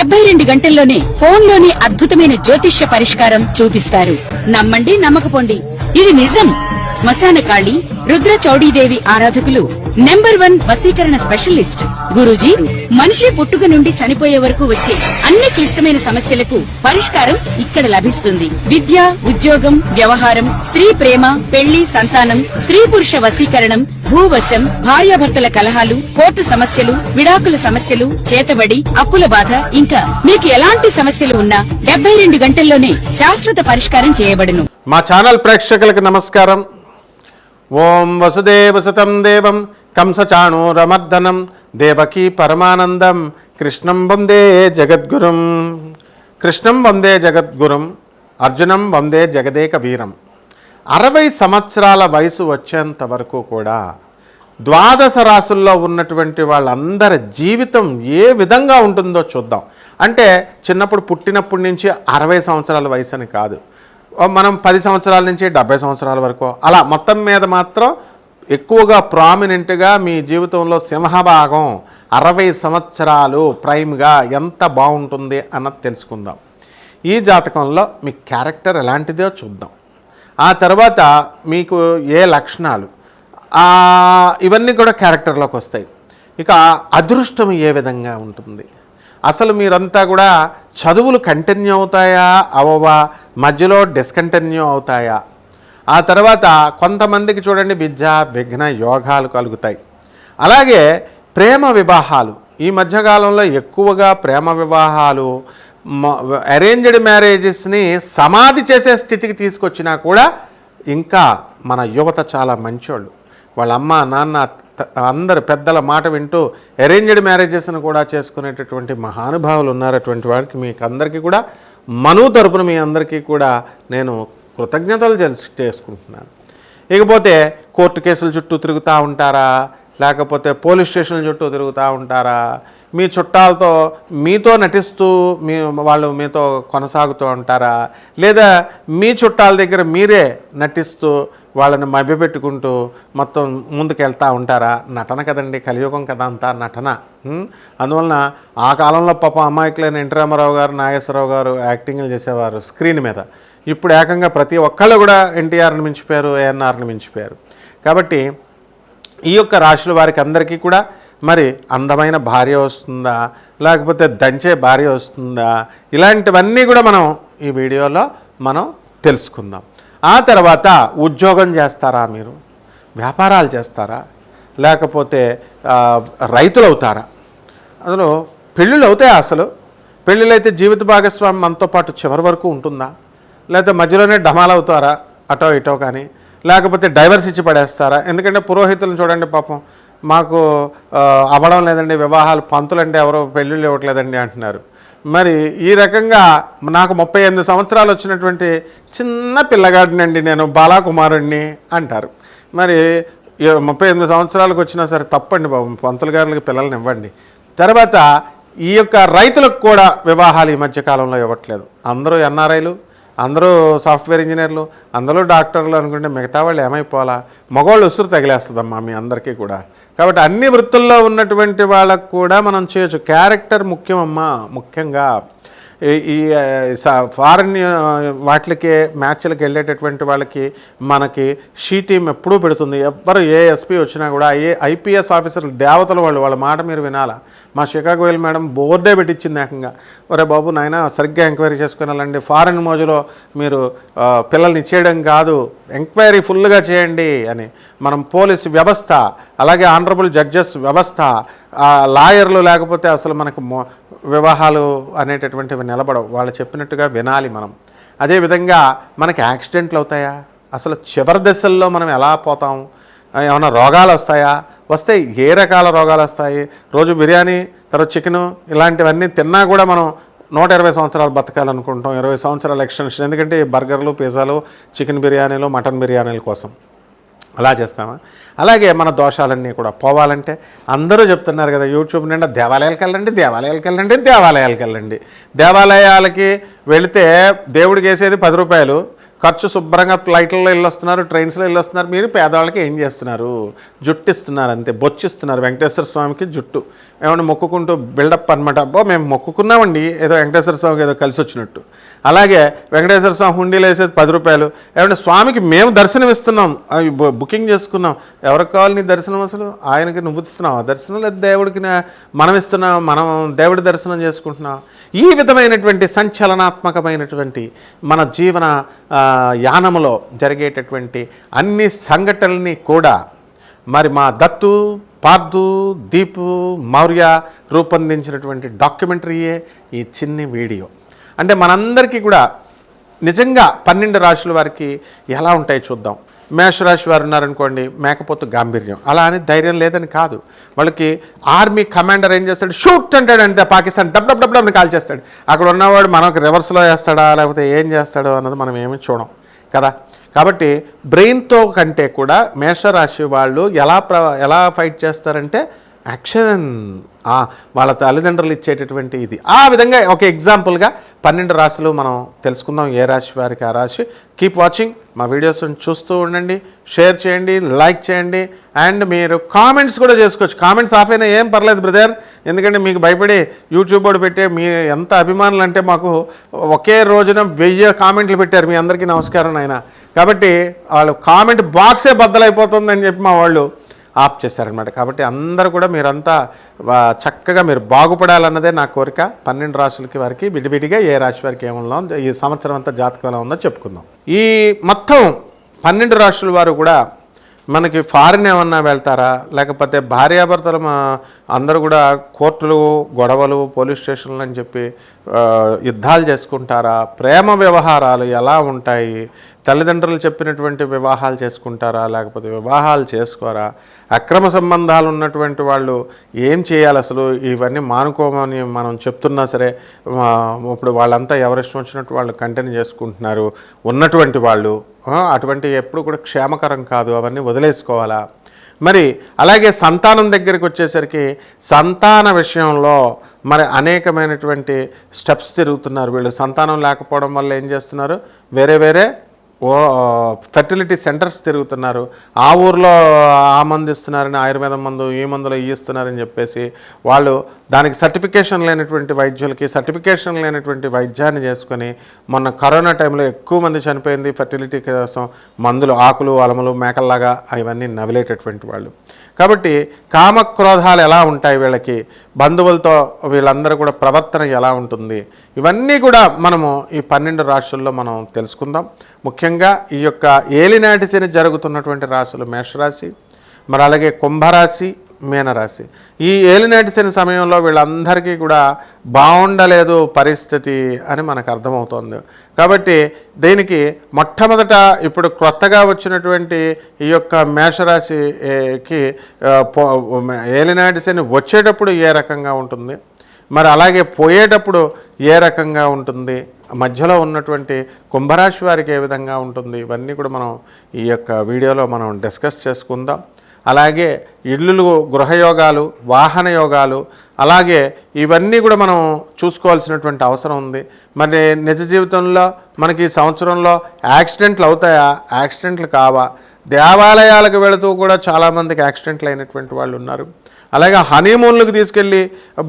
72 గంటల్లోనే ఫోన్లోని అద్భుతమైన జ్యోతిష్య పరిష్కారం చూపిస్తారు. నమ్మండి, నమ్మకపోండి, ఇది నిజం. శ్మశాన కాళి రుద్ర చౌడీదేవి ఆరాధకులు నంబర్ 1 వశీకరణ స్పెషలిస్ట్ గురూజీ. మనిషి పుట్టుక నుండి చనిపోయే వరకు వచ్చే అన్ని క్లిష్టమైన సమస్యలకు పరిష్కారం ఇక్కడ లభిస్తుంది. విద్య, ఉద్యోగం, వ్యవహారం, స్త్రీ ప్రేమ, పెళ్లి, సంతానం, స్త్రీ పురుష వశీకరణం, భూవశం, భార్యాభర్తల కలహాలు, కోర్టు సమస్యలు, విడాకుల సమస్యలు, చేతబడి, అప్పుల బాధ, ఇంకా మీకు ఎలాంటి సమస్యలు ఉన్నా 72 గంటల్లోనే శాశ్వత పరిష్కారం చేయబడును. మా ఛానల్ ప్రేక్షకులకు నమస్కారం. ఓం వసుదేవసుతం దేవం కంసచాణూరమర్దనం దేవకీ పరమానందం కృష్ణం వందే జగద్గురుం. కృష్ణం వందే జగద్గురుం, అర్జునం వందే జగదేక వీరం. 60 సంవత్సరాల వయసు వచ్చేంత వరకు కూడా ద్వాదశ రాశుల్లో ఉన్నటువంటి వాళ్ళందరి జీవితం ఏ విధంగా ఉంటుందో చూద్దాం. అంటే చిన్నప్పుడు పుట్టినప్పటి నుంచి 60 సంవత్సరాల వయసు అని కాదు, మనం 10 సంవత్సరాల నుంచి 70 సంవత్సరాల వరకు, అలా మొత్తం మీద మాత్రం ఎక్కువగా ప్రామినెంట్గా మీ జీవితంలో సింహభాగం 60 సంవత్సరాలు ప్రైమ్గా ఎంత బాగుంటుంది అన్నది తెలుసుకుందాం. ఈ జాతకంలో మీ క్యారెక్టర్ ఎలాంటిదో చూద్దాం. ఆ తర్వాత మీకు ఏ లక్షణాలు, ఇవన్నీ కూడా క్యారెక్టర్లోకి వస్తాయి. ఇక అదృష్టం ఏ విధంగా ఉంటుంది, అసలు మీరంతా కూడా చదువులు కంటిన్యూ అవుతాయా అవవా, మధ్యలో డిస్కంటిన్యూ అవుతాయా, ఆ తర్వాత కొంతమందికి చూడండి విద్య విఘ్న యోగాలు కలుగుతాయి. అలాగే ప్రేమ వివాహాలు, ఈ మధ్యకాలంలో ఎక్కువగా ప్రేమ వివాహాలు, అరేంజ్డ్ మ్యారేజెస్ని సమాధి చేసే స్థితికి తీసుకొచ్చినా కూడా ఇంకా మన యువత చాలా మంచోళ్ళు. వాళ్ళ అమ్మ నాన్న అందరు పెద్దల మాట వింటూ అరేంజ్డ్ మ్యారేజెస్ను కూడా చేసుకునేటటువంటి మహానుభావులు ఉన్నారు. అటువంటి వారికి మీకు అందరికీ కూడా మను తరపున మీ అందరికీ కూడా నేను కృతజ్ఞతలు చేసుకుంటున్నాను. ఇకపోతే కోర్టు కేసుల చుట్టూ తిరుగుతూ ఉంటారా, లేకపోతే పోలీస్ స్టేషన్ల చుట్టూ తిరుగుతూ ఉంటారా, మీ చుట్టాలతో మీతో నటిస్తూ వాళ్ళు మీతో కొనసాగుతూ ఉంటారా, లేదా మీ చుట్టాల దగ్గర మీరే నటిస్తూ వాళ్ళని మభ్యపెట్టుకుంటూ మొత్తం ముందుకెళ్తూ ఉంటారా? నటన కదండి, కలియుగం కదా అంతా నటన. అందువలన ఆ కాలంలో పాప అమాయకులైన ఎన్టీ రామారావు గారు, నాగేశ్వరరావు గారు యాక్టింగ్లు చేసేవారు స్క్రీన్ మీద. ఇప్పుడు ఏకంగా ప్రతి ఒక్కళ్ళు కూడా ఎన్టీఆర్ని మించిపోయారు, ఏఎన్ఆర్ని మించిపోయారు. కాబట్టి ఈ యొక్క రాశుల వారికి అందరికీ కూడా మరి అందమైన భార్య వస్తుందా, లేకపోతే దంచే భార్య వస్తుందా, ఇలాంటివన్నీ కూడా మనం ఈ వీడియోలో మనం తెలుసుకుందాం. ఆ తర్వాత ఉద్యోగం చేస్తారా, మీరు వ్యాపారాలు చేస్తారా, లేకపోతే రైతులు అవుతారా, అందులో పెళ్ళిళ్ళు అవుతాయా, అసలు పెళ్ళిళ్ళు అయితే జీవిత భాగస్వామి మనతో పాటు చివరి వరకు ఉంటుందా, లేకపోతే మధ్యలోనే డమాలు అవుతారా అటో ఇటో కానీ, లేకపోతే డైవర్స్ ఇచ్చి పడేస్తారా? ఎందుకంటే పురోహితులను చూడండి, పాపం మాకు అవ్వడం లేదండి వివాహాలు, పంతులు అంటే ఎవరో పెళ్ళిళ్ళు ఇవ్వట్లేదండి అంటున్నారు. మరి ఈ రకంగా నాకు 38 సంవత్సరాలు వచ్చినటువంటి చిన్న పిల్లగాడినండి నేను, బాలాకుమారుణ్ణి అంటారు. మరి 38 సంవత్సరాలకు వచ్చినా సరే తప్పండి బాబు, పంతులు గారులకి పిల్లల్ని ఇవ్వండి. తర్వాత ఈ యొక్క రైతులకు కూడా వివాహాలు ఈ మధ్యకాలంలో ఇవ్వట్లేదు. అందరూ ఎన్ఆర్ఐలు, అందరూ సాఫ్ట్వేర్ ఇంజనీర్లు, అందరూ డాక్టర్లు అనుకుంటే మిగతా వాళ్ళు ఏమైపోవాలా? మగవాళ్ళు ఉసురు తగిలేస్తుందమ్మా మీ అందరికీ కూడా. కాబట్టి అన్ని వృత్తుల్లో ఉన్నటువంటి వాళ్ళకు కూడా మనం చేయొచ్చు. క్యారెక్టర్ ముఖ్యమమ్మా. ముఖ్యంగా ఈ ఫారిన్ వాటికి మ్యాచ్లకు వెళ్ళేటటువంటి వాళ్ళకి మనకి షీ టీం ఎప్పుడూ పెడుతుంది. ఎవరు ఏ ఎస్పీ వచ్చినా కూడా ఐపీఎస్ ఆఫీసర్లు దేవతలు వాళ్ళ మాట మీరు వినాలా. మా షికాగో వెళ్ళి మేడం బోర్డే పెట్టించింది ఏకంగా, ఒరే బాబు నాయన సరిగ్గా ఎంక్వైరీ చేసుకుని వెళ్ళండి, ఫారిన్ మోజులో మీరు పిల్లల్ని ఇచ్చేయడం కాదు, ఎంక్వైరీ ఫుల్గా చేయండి అని. మనం పోలీసు వ్యవస్థ, అలాగే ఆనరబుల్ జడ్జెస్ వ్యవస్థ, లాయర్లు లేకపోతే అసలు మనకు వివాహాలు అనేటటువంటివి నిలబడవు. వాళ్ళు చెప్పినట్టుగా వినాలి మనం. అదేవిధంగా మనకి యాక్సిడెంట్లు అవుతాయా, అసలు చివరి దశల్లో మనం ఎలా పోతాం, ఏమైనా రోగాలు వస్తాయా, వస్తే ఏ రకాల రోగాలు వస్తాయి, రోజు బిర్యానీ తర్వాత చికెను ఇలాంటివన్నీ తిన్నా కూడా మనం 120 సంవత్సరాలు బతకాలనుకుంటాం, 20 సంవత్సరాల ఎక్స్టెన్షన్. ఎందుకంటే బర్గర్లు, పిజ్జాలు, చికెన్ బిర్యానీలు, మటన్ బిర్యానీల కోసం అలా చేస్తామా? అలాగే మన దోషాలన్నీ కూడా పోవాలంటే అందరూ చెప్తున్నారు కదా యూట్యూబ్ నిండా దేవాలయాలకు వెళ్ళండి, దేవాలయాలకు వెళ్ళండి, దేవాలయాలకు వెళ్ళండి. దేవాలయాలకి వెళితే దేవుడికి వేసేది 10 రూపాయలు, ఖర్చు శుభ్రంగా ఫ్లైట్లలో వెళ్ళొస్తున్నారు, ట్రైన్స్లో వెళ్ళొస్తున్నారు. మీరు పేదవాళ్ళకి ఏం చేస్తున్నారు? జుట్టు ఇస్తున్నారు అంతే, బొచ్చిస్తున్నారు. వెంకటేశ్వర స్వామికి జుట్టు ఏమన్నా మొక్కుకుంటూ బిల్డప్ అనమాట. అబ్బో మేము మొక్కుకున్నామండి, ఏదో వెంకటేశ్వర స్వామికి ఏదో కలిసి వచ్చినట్టు. అలాగే వెంకటేశ్వర స్వామి హుండీలో వేసేది 10 రూపాయలు. ఏమంటే స్వామికి మేము దర్శనం ఇస్తున్నాం, బుకింగ్ చేసుకున్నాం. ఎవరికి కావాలి నీ దర్శనం? అసలు ఆయనకి నువ్వు ఇస్తున్నావు ఆ దర్శనం, లేదా దేవుడికి మనం ఇస్తున్నాం, మనం దేవుడి దర్శనం చేసుకుంటున్నాం. ఈ విధమైనటువంటి సంచలనాత్మకమైనటువంటి మన జీవన యానములో జరిగేటటువంటి అన్ని సంఘటనల్ని కూడా మరి మా దత్తు, పార్థు, దీపు, మౌర్య రూపొందించినటువంటి డాక్యుమెంటరీయే ఈ చిన్ని వీడియో. అంటే మనందరికీ కూడా నిజంగా 12 రాశుల వారికి ఎలా ఉంటాయి చూద్దాం. మేషరాశి వారు ఉన్నారనుకోండి, మేకపోతు గాంభీర్యం, అలా అని ధైర్యం లేదని కాదు. వాళ్ళకి ఆర్మీ కమాండర్ ఏం చేస్తాడు, షూట్ అంటాడు అంతే, పాకిస్తాన్ డబ్ డబ్ డబ్ డబ్ని కాల్ చేస్తాడు. అక్కడ ఉన్నవాడు మనకు రివర్స్లో వేస్తాడా లేకపోతే ఏం చేస్తాడో అన్నది మనం ఏమీ చూడం కదా. కాబట్టి బ్రెయిన్తో కంటే కూడా మేషరాశి వాళ్ళు ఎలా ఫైట్ చేస్తారంటే యాక్షన్, వాళ్ళ తల్లిదండ్రులు ఇచ్చేటటువంటి ఇది. ఆ విధంగా ఒక ఎగ్జాంపుల్గా 12 రాశులు మనం తెలుసుకుందాం, ఏ రాశి వారికి ఆ రాశి. కీప్ వాచింగ్, మా వీడియోస్ని చూస్తూ ఉండండి, షేర్ చేయండి, లైక్ చేయండి, అండ్ మీరు కామెంట్స్ కూడా చేసుకోవచ్చు. కామెంట్స్ ఆఫ్ అయినా ఏం పర్లేదు బ్రదర్, ఎందుకంటే మీకు భయపడి యూట్యూబ్ వాడు పెట్టే మీ ఎంత అభిమానులు అంటే మాకు ఒకే రోజున 1000 కామెంట్లు పెట్టారు. మీ అందరికీ నమస్కారం ఆయన. కాబట్టి వాళ్ళు కామెంట్ బాక్సే బద్దలైపోతుందని చెప్పి మా వాళ్ళు ఆఫ్ చేశారనమాట. కాబట్టి అందరూ కూడా మీరంతా చక్కగా మీరు బాగుపడాలన్నదే నా కోరిక. 12 రాశులకి వారికి విడివిడిగా ఏ రాశి వారికి ఏముందో ఈ సంవత్సరం అంతా జాతకం ఎలా ఉందో చెప్పుకుందాం. ఈ మొత్తం 12 రాశుల వారు కూడా మనకి ఫారిన్ ఏమన్నా వెళ్తారా, లేకపోతే భార్యాభర్తలు అందరూ కూడా కోర్టులు, గొడవలు, పోలీస్ స్టేషన్లు అని చెప్పి యుద్ధాలు చేసుకుంటారా, ప్రేమ వ్యవహారాలు ఎలా ఉంటాయి, తల్లిదండ్రులు చెప్పినటువంటి వివాహాలు చేసుకుంటారా లేకపోతే వివాహాలు చేసుకోరా, అక్రమ సంబంధాలు ఉన్నటువంటి వాళ్ళు ఏం చేయాలి అసలు, ఇవన్నీ మానుకోమని మనం చెప్తున్నా సరే ఇప్పుడు వాళ్ళంతా ఎవరిష్టం వచ్చినట్టు వాళ్ళు కంటిన్యూ చేసుకుంటున్నారు ఉన్నటువంటి వాళ్ళు. అటువంటి ఎప్పుడు కూడా క్షేమకరం కాదు, అవన్నీ వదిలేసుకోవాలా. మరి అలాగే సంతానం దగ్గరికి వచ్చేసరికి సంతాన విషయంలో మరి అనేకమైనటువంటి స్టెప్స్ తిరుగుతున్నారు వీళ్ళు. సంతానం లేకపోవడం వల్ల ఏం చేస్తున్నారు, వేరే ఫెర్టిలిటీ సెంటర్స్ తిరుగుతున్నారు. ఆ ఊర్లో ఆ మందు ఇస్తున్నారని, ఆయుర్వేదం మందు, ఈ మందులో ఇస్తున్నారని చెప్పేసి వాళ్ళు దానికి సర్టిఫికేషన్ లేనటువంటి వైద్యులకి సర్టిఫికేషన్ లేనటువంటి వైద్యాన్ని చేసుకొని మొన్న కరోనా టైంలో ఎక్కువ మంది చనిపోయింది ఫెర్టిలిటీ కోసం మందులు, ఆకులు, అలములు, మేకల్లాగా అవన్నీ నవిలేటటువంటి వాళ్ళు. కాబట్టి కామక్రోధాలు ఎలా ఉంటాయి వీళ్ళకి, బంధువులతో వీళ్ళందరూ కూడా ప్రవర్తన ఎలా ఉంటుంది, ఇవన్నీ కూడా మనము ఈ 12 రాశుల్లో మనం తెలుసుకుందాం. ముఖ్యంగా ఈ యొక్క ఏలినాటి శని జరుగుతున్నటువంటి రాశులు మేషరాశి, మరి అలాగే కుంభరాశి, మీనరాశి. ఈ ఏలినాటి శని సమయంలో వీళ్ళందరికీ కూడా బాగుండలేదు పరిస్థితి అని మనకు అర్థమవుతోంది. కాబట్టి దీనికి మొట్టమొదట ఇప్పుడు కొత్తగా వచ్చినటువంటి ఈ యొక్క మేషరాశికి ఏలినాటి శని వచ్చేటప్పుడు ఏ రకంగా ఉంటుంది, మరి అలాగే పోయేటప్పుడు ఏ రకంగా ఉంటుంది, మధ్యలో ఉన్నటువంటి కుంభరాశి వారికి ఏ విధంగా ఉంటుంది, ఇవన్నీ కూడా మనం ఈ యొక్క వీడియోలో మనం డిస్కస్ చేసుకుందాం. అలాగే ఇళ్ళు, గృహయోగాలు, వాహన యోగాలు, అలాగే ఇవన్నీ కూడా మనం చూసుకోవాల్సినటువంటి అవసరం ఉంది. మరి నిజ జీవితంలో మనకి ఈ సంవత్సరంలో యాక్సిడెంట్లు అవుతాయా, యాక్సిడెంట్లు కావా, దేవాలయాలకు వెళుతూ కూడా చాలామందికి యాక్సిడెంట్లు అయినటువంటి వాళ్ళు ఉన్నారు. అలాగే హనీమూన్లకు తీసుకెళ్ళి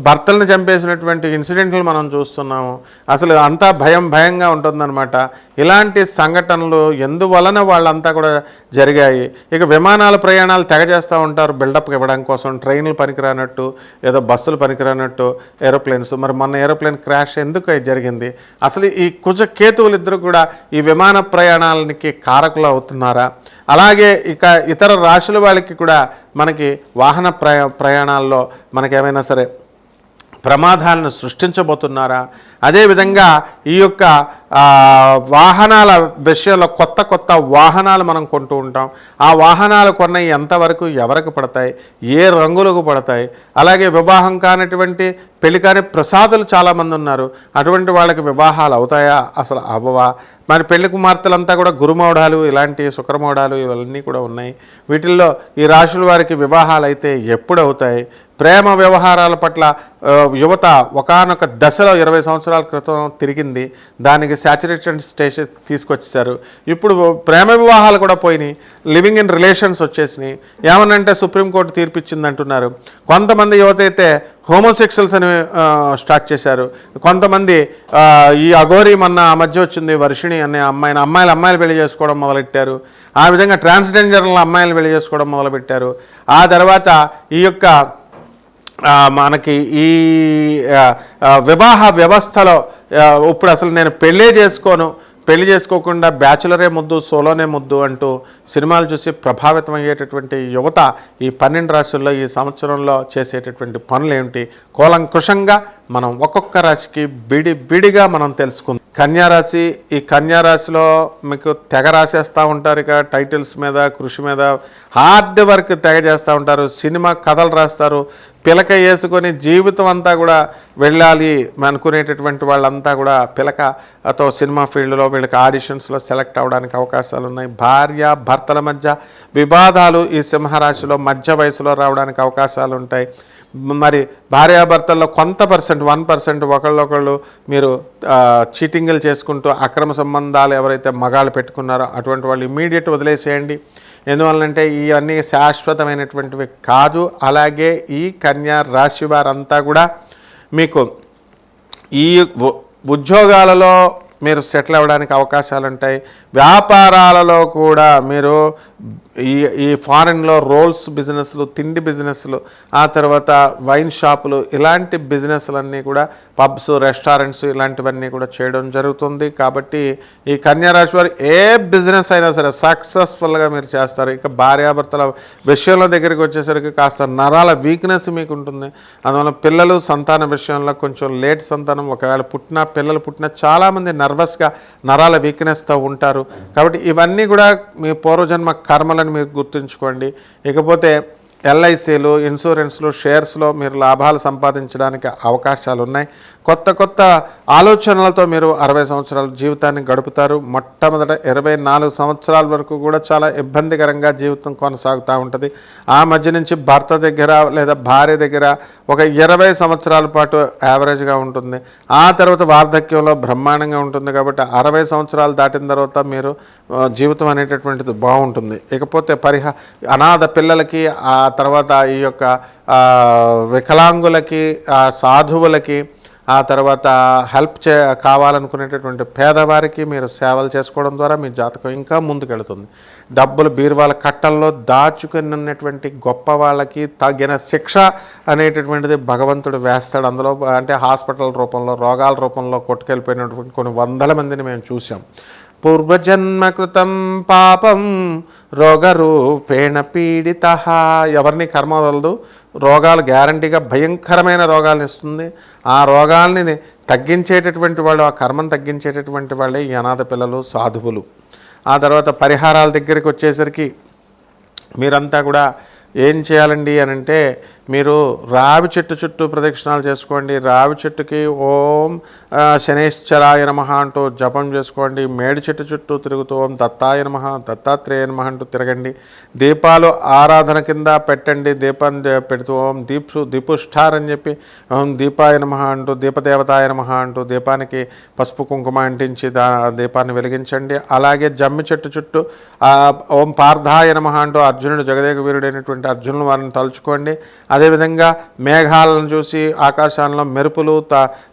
భర్తలను చంపేసినటువంటి ఇన్సిడెంట్లు మనం చూస్తున్నాము. అసలు అంతా భయంగా ఉంటుందన్నమాట. ఇలాంటి సంఘటనలు ఎందువలన వాళ్ళంతా కూడా జరిగాయి. ఇక విమానాల ప్రయాణాలు తెగ చేస్తూ ఉంటారు బిల్డప్ ఇవ్వడం కోసం, ట్రైన్లు పనికిరానట్టు, ఏదో బస్సులు పనికిరానట్టు ఏరోప్లేన్స్. మరి మొన్న ఏరోప్లేన్ క్రాష్ ఎందుకు జరిగింది, అసలు ఈ కుజ కేతువులు ఇద్దరు కూడా ఈ విమాన ప్రయాణాలకి కారకులు అవుతున్నారా, అలాగే ఇక ఇతర రాశుల వాళ్ళకి కూడా మనకి వాహన ప్రయాణాల్లో మనకేమైనా సరే ప్రమాదాలను సృష్టించబోతున్నారా. అదేవిధంగా ఈ యొక్క వాహనాల విషయంలో కొత్త వాహనాలు మనం కొంటూ ఉంటాం. ఆ వాహనాలు కొన్నవి ఎంతవరకు ఎవరికి పడతాయి, ఏ రంగులకు పడతాయి, అలాగే వివాహం కానటువంటి పెళ్లి కాని ప్రసాదులు చాలామంది ఉన్నారు. అటువంటి వాళ్ళకి వివాహాలు అవుతాయా, అసలు అవ్వవా. మరి పెళ్లి కుమార్తెలంతా కూడా గురుమౌఢాలు, ఇలాంటి శుక్రమౌఢాలు ఇవన్నీ కూడా ఉన్నాయి. వీటిల్లో ఈ రాశుల వారికి వివాహాలు అయితే ఎప్పుడు అవుతాయి, ప్రేమ వ్యవహారాల పట్ల యువత ఒకానొక దశలో 20 సంవత్సరాలు సంవత్సరాల క్రితం తిరిగింది, దానికి శాచురేషన్ స్టేజ్ తీసుకొచ్చేసారు. ఇప్పుడు ప్రేమ వివాహాలు కూడా పోయినాయి, లివింగ్ ఇన్ రిలేషన్స్ వచ్చేసినాయి. ఏమనంటే సుప్రీంకోర్టు తీర్పిచ్చింది అంటున్నారు. కొంతమంది యువత అయితే హోమోసెక్షువల్స్ అని స్టార్ట్ చేశారు. కొంతమంది ఈ అఘోరి మొన్న ఆ మధ్య వచ్చింది వర్షిణి అనే అమ్మాయిలు పెళ్లి చేసుకోవడం మొదలెట్టారు. ఆ విధంగా ట్రాన్స్జెండర్ల అమ్మాయిలు పెళ్లి చేసుకోవడం మొదలుపెట్టారు. ఆ తర్వాత ఈ యొక్క మనకి ఈ వివాహ వ్యవస్థలో ఇప్పుడు అసలు నేను పెళ్లి చేసుకోకుండా బ్యాచులరే ముద్దు, సోలోనే ముద్దు అంటూ సినిమాలు చూసి ప్రభావితం అయ్యేటటువంటి యువత ఈ 12 రాశుల్లో ఈ సంవత్సరంలో చేసేటటువంటి పనులు ఏమిటి కూలంకుషంగా మనం ఒక్కొక్క రాశికి విడిగా మనం తెలుసుకుందాం. కన్యారాశి, ఈ కన్యారాశిలో మీకు తెగ రాసేస్తూ ఉంటారు. ఇక టైటిల్స్ మీద, కృషి మీద హార్డ్ వర్క్ తెగ చేస్తూ ఉంటారు. సినిమా కథలు రాస్తారు. పిలక వేసుకొని జీవితం అంతా కూడా వెళ్ళాలి అనుకునేటటువంటి వాళ్ళంతా కూడా పిలకతో సినిమా ఫీల్డ్లో వీళ్ళకి ఆడిషన్స్లో సెలెక్ట్ అవ్వడానికి అవకాశాలు ఉన్నాయి. భార్య భర్తల మధ్య వివాదాలు ఈ సింహరాశిలో మధ్య వయసులో రావడానికి అవకాశాలు ఉంటాయి. మరి భార్యాభర్తల్లో కొంత పర్సెంట్ 1% ఒకళ్ళొకళ్ళు మీరు చీటింగులు చేసుకుంటూ అక్రమ సంబంధాలు ఎవరైతే మగాళ్ళు పెట్టుకున్నారో అటువంటి వాళ్ళు ఇమ్మీడియట్ వదిలేసేయండి. ఎందువల్లంటే ఇవన్నీ శాశ్వతమైనటువంటివి కాదు. అలాగే ఈ కన్యా రాశి వారంతా కూడా మీకు ఈ ఉద్యోగాలలో మీరు సెటిల్ అవ్వడానికి అవకాశాలు ఉంటాయి. వ్యాపారాలలో కూడా మీరు ఈ ఫారెన్లో రోల్స్ బిజినెస్లు, తిండి బిజినెస్లు, ఆ తర్వాత వైన్ షాపులు, ఇలాంటి బిజినెస్లన్నీ కూడా పబ్స్, రెస్టారెంట్స్ ఇలాంటివన్నీ కూడా చేయడం జరుగుతుంది. కాబట్టి ఈ కన్యారాశి వారు ఏ బిజినెస్ అయినా సరే సక్సెస్ఫుల్గా మీరు చేస్తారు. ఇక భార్యాభర్తల విషయంలో దగ్గరికి వచ్చేసరికి కాస్త నరాల వీక్నెస్ మీకు ఉంటుంది. అందువల్ల పిల్లలు సంతాన విషయంలో కొంచెం లేట్ సంతానం, ఒకవేళ పిల్లలు పుట్టినా చాలామంది నర్వస్గా నరాల వీక్నెస్తో ఉంటారు. కాబట్టి ఇవన్నీ కూడా మీ పూర్వజన్మ కర్మలను మీరు గుర్తుంచుకోండి. ఇకపోతే ఎల్ఐసీలు, ఇన్సూరెన్స్లు, షేర్స్లో మీరు లాభాలు సంపాదించడానికి అవకాశాలు ఉన్నాయి. కొత్త ఆలోచనలతో మీరు 60 సంవత్సరాల జీవితాన్ని గడుపుతారు. మొట్టమొదట 24 సంవత్సరాల వరకు కూడా చాలా ఇబ్బందికరంగా జీవితం కొనసాగుతూ ఉంటుంది. ఆ మధ్య నుంచి భర్త దగ్గర లేదా భార్య దగ్గర ఒక 20 సంవత్సరాల పాటు యావరేజ్గా ఉంటుంది. ఆ తర్వాత వార్ధక్యంలో బ్రహ్మాండంగా ఉంటుంది. కాబట్టి 60 సంవత్సరాలు దాటిన తర్వాత మీరు జీవితం అనేటటువంటిది బాగుంటుంది. ఇకపోతే అనాథ పిల్లలకి, ఆ తర్వాత ఈ యొక్క వికలాంగులకి, సాధువులకి, ఆ తర్వాత హెల్ప్ కావాలనుకునేటటువంటి పేదవారికి మీరు సేవలు చేసుకోవడం ద్వారా మీ జాతకం ఇంకా ముందుకెళ్తుంది. డబ్బులు బీరువాల కట్టల్లో దాచుకుని ఉన్నటువంటి గొప్ప వాళ్ళకి తగిన శిక్ష అనేటటువంటిది భగవంతుడు వేస్తాడు. అందులో అంటే హాస్పిటల్ రూపంలో, రోగాల రూపంలో కొట్టుకెళ్ళిపోయినటువంటి కొన్ని వందల మందిని మేము చూసాం. పూర్వజన్మకృతం పాపం రోగరూపేణ పీడిత. ఎవరిని కర్మ వలదు, రోగాలు గ్యారంటీగా భయంకరమైన రోగాలను ఇస్తుంది. ఆ రోగాల్ని తగ్గించేటటువంటి వాళ్ళు, ఆ కర్మను తగ్గించేటటువంటి వాళ్ళే ఈ అనాథ పిల్లలు, సాధువులు. ఆ తర్వాత పరిహారాల దగ్గరికి వచ్చేసరికి మీరంతా కూడా ఏం చేయాలండి అని అంటే, మీరు రావి చెట్టు చుట్టూ ప్రదక్షిణాలు చేసుకోండి. రావి చెట్టుకి ఓం శనేశ్వరాయ నమః అంటూ జపం చేసుకోండి. మేడి చెట్టు చుట్టూ తిరుగుతూ ఓం దత్తాయ నమః, దత్తాత్రేయ నమః అంటూ తిరగండి. దీపాలు ఆరాధన కింద పెట్టండి. దీపాన్ని పెడుతూ ఓం దీపుష్ఠార్ అని చెప్పి ఓం దీపాయ నమః అంటూ, దీపదేవతాయ నమః అంటూ దీపానికి పసుపు కుంకుమ అంటించి దీపాన్ని వెలిగించండి. అలాగే జమ్మి చెట్టు చుట్టూ ఓం పార్థాయ నమః అంటూ అర్జునుడు, జగదేక వీరుడైనటువంటి అర్జునుడు వారిని తలుచుకోండి. అదేవిధంగా మేఘాలను చూసి ఆకాశాల్లో మెరుపులు,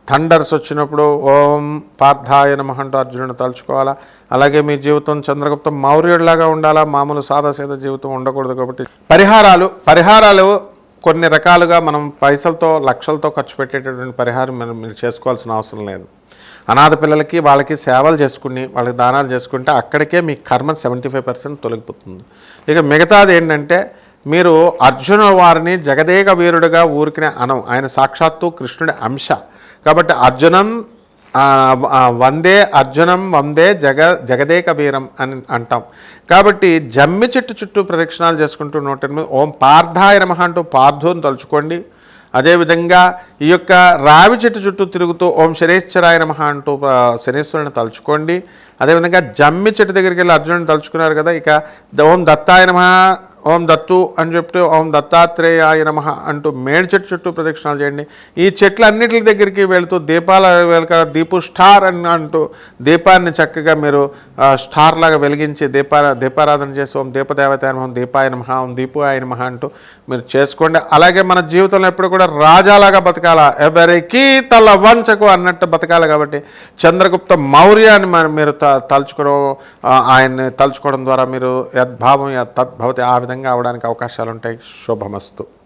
థండర్స్ వచ్చినప్పుడు ఓం పార్థాయ నమః అంటూ అర్జునుడిని తలుచుకోవాలా. అలాగే మీ జీవితం చంద్రగుప్త మౌర్యుడిలాగా ఉండాలా, మామూలు సాదాసీద జీవితం ఉండకూడదు. కాబట్టి పరిహారాలు కొన్ని రకాలుగా మనం పైసలతో, లక్షలతో ఖర్చు పెట్టేటటువంటి పరిహారం మీరు చేసుకోవాల్సిన అవసరం లేదు. అనాథ పిల్లలకి, వాళ్ళకి సేవలు చేసుకుని, వాళ్ళకి దానాలు చేసుకుంటే అక్కడికే మీ కర్మ 75% తొలగిపోతుంది. ఇక మిగతాది ఏంటంటే, మీరు అర్జున వారిని జగదేక వీరుడుగా ఊరికినే అనం, ఆయన సాక్షాత్తు కృష్ణుడి అంశ. కాబట్టి వందే జగదేక వీరం అని అంటాం. కాబట్టి జమ్మి చెట్టు చుట్టూ ప్రదక్షిణాలు చేసుకుంటూ 108 ఓం పార్థాయ నమః అంటూ పార్థుని తలుచుకోండి. అదేవిధంగా ఈ యొక్క రావి చెట్టు చుట్టూ తిరుగుతూ ఓం శనేశ్వరాయ నమః అంటూ శనేశ్వరుని తలుచుకోండి. అదేవిధంగా జమ్మి చెట్టు దగ్గరికి వెళ్ళి అర్జునుడిని తలుచుకున్నారు కదా, ఇక ఓం దత్తాయ నమః, ఓం దత్తు అని చెప్తే ఓం దత్తాత్రేయాయ నమః అంటూ మేడి చెట్టు చుట్టూ ప్రదక్షిణాలు చేయండి. ఈ చెట్లన్నిటి దగ్గరికి వెళుతూ దీపాల వెలక దీపు స్టార్ అని అంటూ దీపాన్ని చక్కగా మీరు స్టార్ లాగా వెలిగించి దీపారాధన చేసి ఓం దీపదేవతాయ నమః, దీపాయ నమః, ఓం దీపాయ నమః అంటూ మీరు చేసుకోండి. అలాగే మన జీవితంలో ఎప్పుడు కూడా రాజాలాగా బతకాల, ఎవరికి తల వంచకు అన్నట్టు బతకాలి. కాబట్టి చంద్రగుప్త మౌర్యాన్ని మీరు తలుచుకోవడం, ఆయన్ని తలుచుకోవడం ద్వారా మీరు యద్భావం తద్భవతి ఆ విధంగా అవడానికి అవకాశాలు ఉంటాయి. శుభమస్తు.